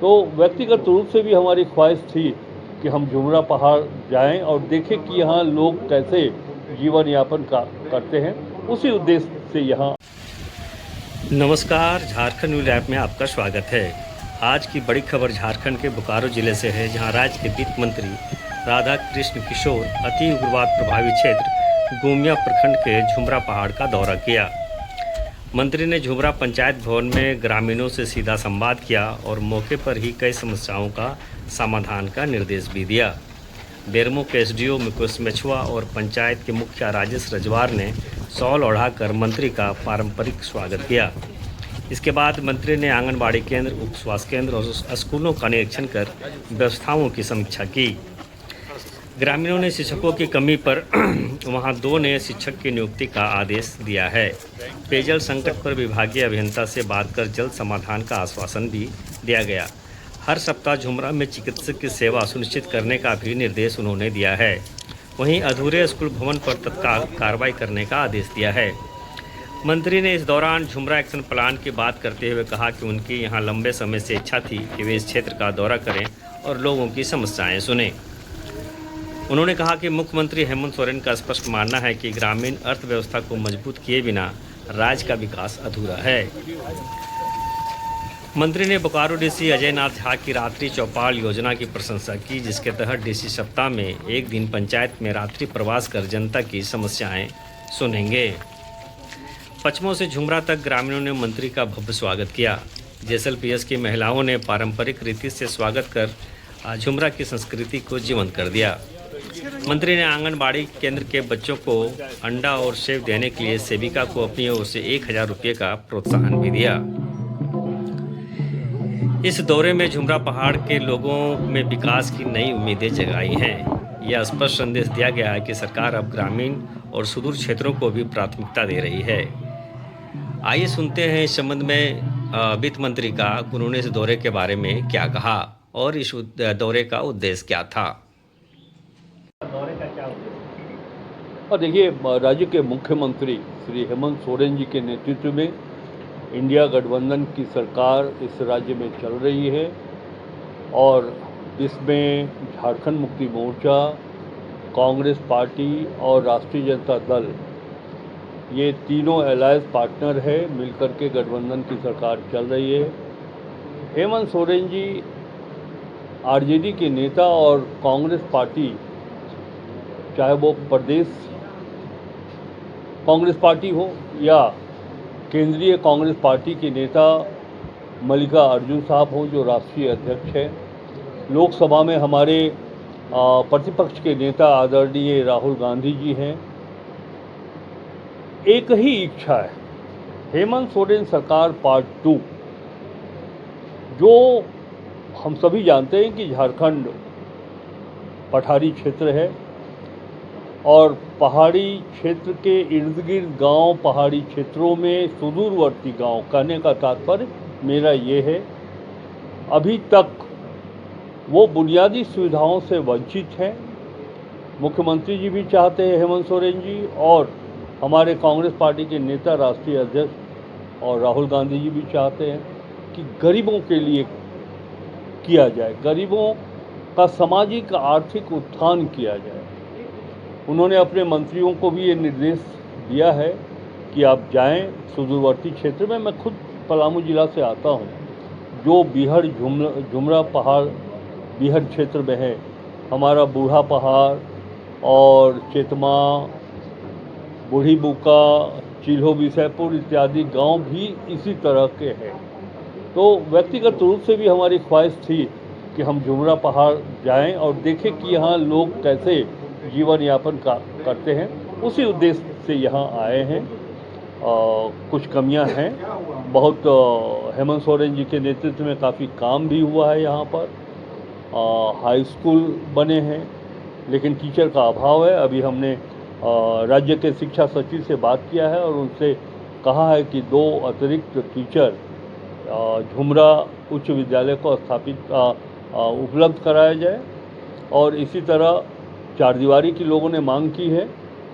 तो व्यक्तिगत रूप से भी हमारी ख्वाहिश थी कि हम झुमरा पहाड़ जाएं और देखें कि यहाँ लोग कैसे जीवन यापन करते हैं। उसी उद्देश्य से यहाँ। नमस्कार, झारखंड न्यूज़ ऐप में आपका स्वागत है। आज की बड़ी खबर झारखंड के बोकारो जिले से है, जहां राज्य के वित्त मंत्री राधा कृष्ण किशोर अति उग्रवाद प्रभावित क्षेत्र गोमिया प्रखंड के झुमरा पहाड़ का दौरा किया। मंत्री ने झुमरा पंचायत भवन में ग्रामीणों से सीधा संवाद किया और मौके पर ही कई समस्याओं का समाधान का निर्देश भी दिया। बेरमो के एसडीओ मुकेश मेछुआ और पंचायत के मुखिया राजेश रजवार ने शॉल ओढ़ाकर मंत्री का पारंपरिक स्वागत किया। इसके बाद मंत्री ने आंगनबाड़ी केंद्र, उप स्वास्थ्य केंद्र और स्कूलों का निरीक्षण कर व्यवस्थाओं की समीक्षा की। ग्रामीणों ने शिक्षकों की कमी पर वहां 2 नए शिक्षक की नियुक्ति का आदेश दिया है। पेयजल संकट पर विभागीय अभियंता से बात कर जल्द समाधान का आश्वासन भी दिया गया। हर सप्ताह झुमरा में चिकित्सक की सेवा सुनिश्चित करने का भी निर्देश उन्होंने दिया है। वहीं अधूरे स्कूल भवन पर तत्काल कार्रवाई करने का आदेश दिया है। मंत्री ने इस दौरान झुमरा एक्शन प्लान की बात करते हुए कहा कि उनकी यहां लंबे समय से इच्छा थी कि वे इस क्षेत्र का दौरा करें और लोगों की समस्याएं सुनें। उन्होंने कहा कि मुख्यमंत्री हेमंत सोरेन का स्पष्ट मानना है कि ग्रामीण अर्थव्यवस्था को मजबूत किए बिना राज्य का विकास अधूरा है। मंत्री ने बोकारो डीसी अजय नाथ झा की रात्रि चौपाल योजना की प्रशंसा की, जिसके तहत डीसी सप्ताह में एक दिन पंचायत में रात्रि प्रवास कर जनता की समस्याएं सुनेंगे। पचमों से झुमरा तक ग्रामीणों ने मंत्री का भव्य स्वागत किया। जेएसएलपीएस की महिलाओं ने पारंपरिक रीति से स्वागत कर झुमरा की संस्कृति को जीवंत कर दिया। मंत्री ने आंगनबाड़ी केंद्र के बच्चों को अंडा और सेव देने के लिए सेविका को अपनी ओर से 1000 रुपये का प्रोत्साहन भी दिया। इस दौरे में झुमरा पहाड़ के लोगों में विकास की नई उम्मीदें जगाई हैं। यह स्पष्ट संदेश दिया गया है कि सरकार अब ग्रामीण और सुदूर क्षेत्रों को भी प्राथमिकता दे रही है। आइए सुनते हैं इस संबंध में वित्त मंत्री का, उन्होंने इस दौरे के बारे में क्या कहा और इस दौरे का उद्देश्य क्या था। और देखिए, राज्य के मुख्यमंत्री श्री हेमंत सोरेन जी के नेतृत्व में इंडिया गठबंधन की सरकार इस राज्य में चल रही है और इसमें झारखंड मुक्ति मोर्चा, कांग्रेस पार्टी और राष्ट्रीय जनता दल, ये तीनों अलायंस पार्टनर है, मिलकर के गठबंधन की सरकार चल रही है। हेमंत सोरेन जी आरजेडी के नेता और कांग्रेस पार्टी, चाहे वो प्रदेश कांग्रेस पार्टी हो या केंद्रीय कांग्रेस पार्टी के नेता मल्लिका अर्जुन साहब हो जो राष्ट्रीय अध्यक्ष हैं, लोकसभा में हमारे प्रतिपक्ष के नेता आदरणीय राहुल गांधी जी हैं, एक ही इच्छा है, हेमंत सोरेन सरकार पार्ट 2। जो हम सभी जानते हैं कि झारखंड पठारी क्षेत्र है और पहाड़ी क्षेत्र के इर्द गिर्द गांव, पहाड़ी क्षेत्रों में सुदूरवर्ती गांव, कहने का तात्पर्य मेरा ये है, अभी तक वो बुनियादी सुविधाओं से वंचित हैं। मुख्यमंत्री जी भी चाहते हैं, हेमंत सोरेन जी, और हमारे कांग्रेस पार्टी के नेता राष्ट्रीय अध्यक्ष और राहुल गांधी जी भी चाहते हैं कि गरीबों के लिए किया जाए, गरीबों का सामाजिक आर्थिक उत्थान किया जाए। उन्होंने अपने मंत्रियों को भी ये निर्देश दिया है कि आप जाएं सुदूरवर्ती क्षेत्र में। मैं खुद पलामू जिला से आता हूं, जो बीहड़ झुमरा पहाड़ बीहड़ क्षेत्र में है। हमारा बूढ़ा पहाड़ और चेतमा, बूढ़ी बुका, चिल्हो विषयपुर इत्यादि गांव भी इसी तरह के हैं। तो व्यक्तिगत रूप से भी हमारी ख्वाहिश थी कि हम झुमरा पहाड़ जाएं और देखें कि यहाँ लोग कैसे जीवन यापन करते हैं। उसी उद्देश्य से यहाँ आए हैं। कुछ कमियां हैं बहुत। हेमंत सोरेन जी के नेतृत्व में काफ़ी काम भी हुआ है यहाँ पर। हाई स्कूल बने हैं, लेकिन टीचर का अभाव है। अभी हमने राज्य के शिक्षा सचिव से बात किया है और उनसे कहा है कि 2 अतिरिक्त टीचर झुमरा उच्च विद्यालय को स्थापित उपलब्ध कराया जाए। और इसी तरह 4 दीवारी की लोगों ने मांग की है,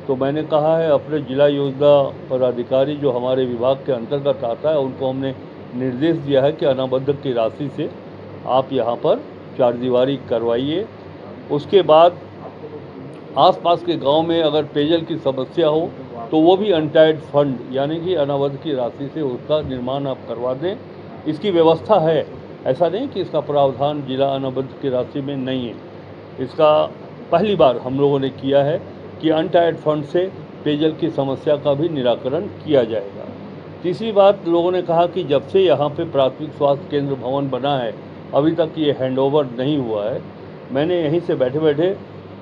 तो मैंने कहा है अपने जिला योजना पदाधिकारी जो हमारे विभाग के अंतर्गत आता है, उनको हमने निर्देश दिया है कि अनाबद्ध की राशि से आप यहाँ पर चारदीवारी करवाइए। उसके बाद आसपास के गांव में अगर पेयजल की समस्या हो तो वो भी अनटाइड फंड यानी कि अनावध की राशि से उसका निर्माण आप करवा दें। इसकी व्यवस्था है, ऐसा नहीं कि इसका प्रावधान जिला अनावध की राशि में नहीं है। इसका पहली बार हम लोगों ने किया है कि अनटाइड फंड से पेयजल की समस्या का भी निराकरण किया जाएगा। तीसरी बात, लोगों ने कहा कि जब से यहाँ पे प्राथमिक स्वास्थ्य केंद्र भवन बना है अभी तक ये हैंडओवर नहीं हुआ है। मैंने यहीं से बैठे बैठे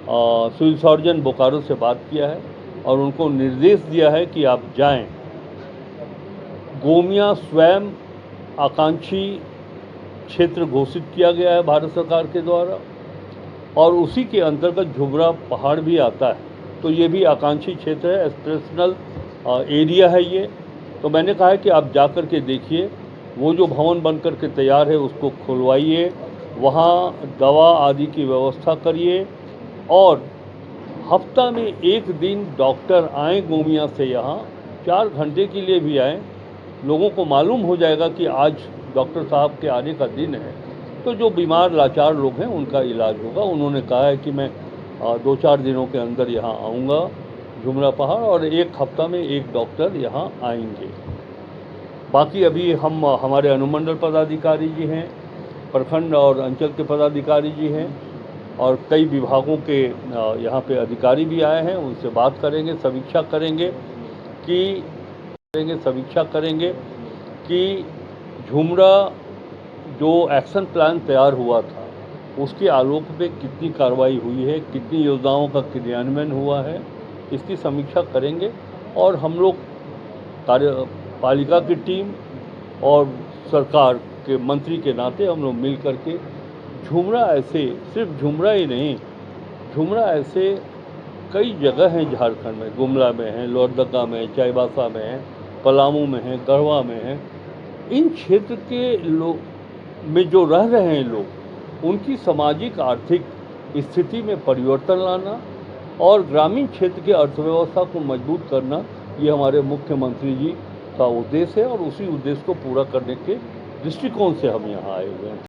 सिविल सर्जन बोकारो से बात किया है और उनको निर्देश दिया है कि आप जाएं। गोमिया स्वयं आकांक्षी क्षेत्र घोषित किया गया है भारत सरकार के द्वारा और उसी के अंतर्गत झुमरा पहाड़ भी आता है, तो ये भी आकांक्षी क्षेत्र है, एस्पिरेशनल एरिया है ये। तो मैंने कहा है कि आप जा कर के देखिए, वो जो भवन बन कर के तैयार है उसको खुलवाइए, वहाँ दवा आदि की व्यवस्था करिए और हफ्ता में एक दिन डॉक्टर आएँ गोमिया से, यहाँ 4 घंटे के लिए भी आएँ। लोगों को मालूम हो जाएगा कि आज डॉक्टर साहब के आने का दिन है, तो जो बीमार लाचार लोग हैं उनका इलाज होगा। उन्होंने कहा है कि मैं 2-4 दिनों के अंदर यहाँ आऊँगा झुमरा पहाड़ और एक हफ्ता में एक डॉक्टर यहाँ आएंगे। बाकी अभी हमारे अनुमंडल पदाधिकारी जी हैं, प्रखंड और अंचल के पदाधिकारी जी हैं और कई विभागों के यहाँ पे अधिकारी भी आए हैं। उनसे बात करेंगे, समीक्षा करेंगे कि झुमरा जो एक्शन प्लान तैयार हुआ था उसके आलोक में कितनी कार्रवाई हुई है, कितनी योजनाओं का क्रियान्वयन हुआ है, इसकी समीक्षा करेंगे। और हम लोग कार्यपालिका की टीम और सरकार के मंत्री के नाते हम लोग मिल करके झुमरा ऐसे, सिर्फ झुमरा ही नहीं, झुमरा ऐसे कई जगह हैं झारखंड में, गुमला में है, लोहरदगा में है, चाईबासा में है, पलामू में है, गढ़वा में है। इन क्षेत्र के लोग में जो रह रहे हैं लोग, उनकी सामाजिक आर्थिक स्थिति में परिवर्तन लाना और ग्रामीण क्षेत्र की अर्थव्यवस्था को मजबूत करना, ये हमारे मुख्यमंत्री जी का उद्देश्य है और उसी उद्देश्य को पूरा करने के दृष्टिकोण से हम यहाँ आए हुए हैं।